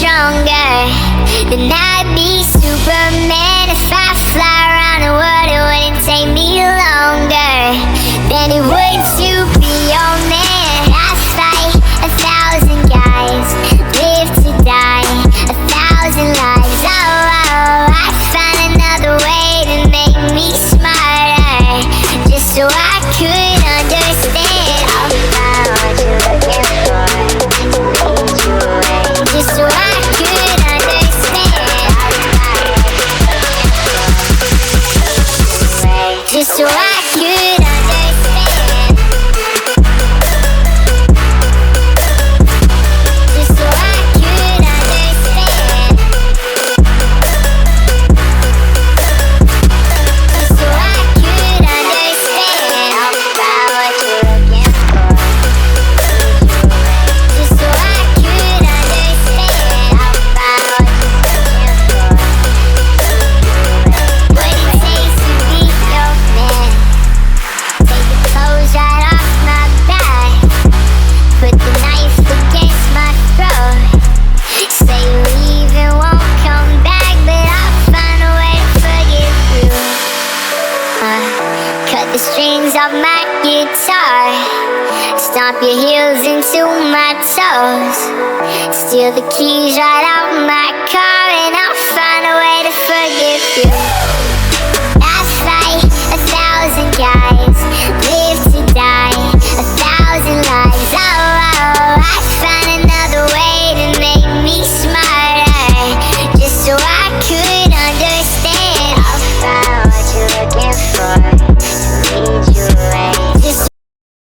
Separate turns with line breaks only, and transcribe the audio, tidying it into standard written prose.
stronger, then I'd be Superman. If I fly around the world, it wouldn't take me longer than it would to be your man. I fight 1,000 guys, live to die 1,000 lives. Oh, I find another way to make me smarter, just so I could understand all about what you're looking for. Just so I could understand all about what you're looking for. Just so I could understand. Just so I could understand. Just so I could understand all about what you're looking for. Just so I could understand all about what you're looking for. What it takes to be your man. Take the clothes right off my back, put the knife against my throat. Say you leave and won't come back, but I'll find a way to forgive you. Cut the strings off my guitar, stomp your heels into my toes, steal the keys right out my car, and I'll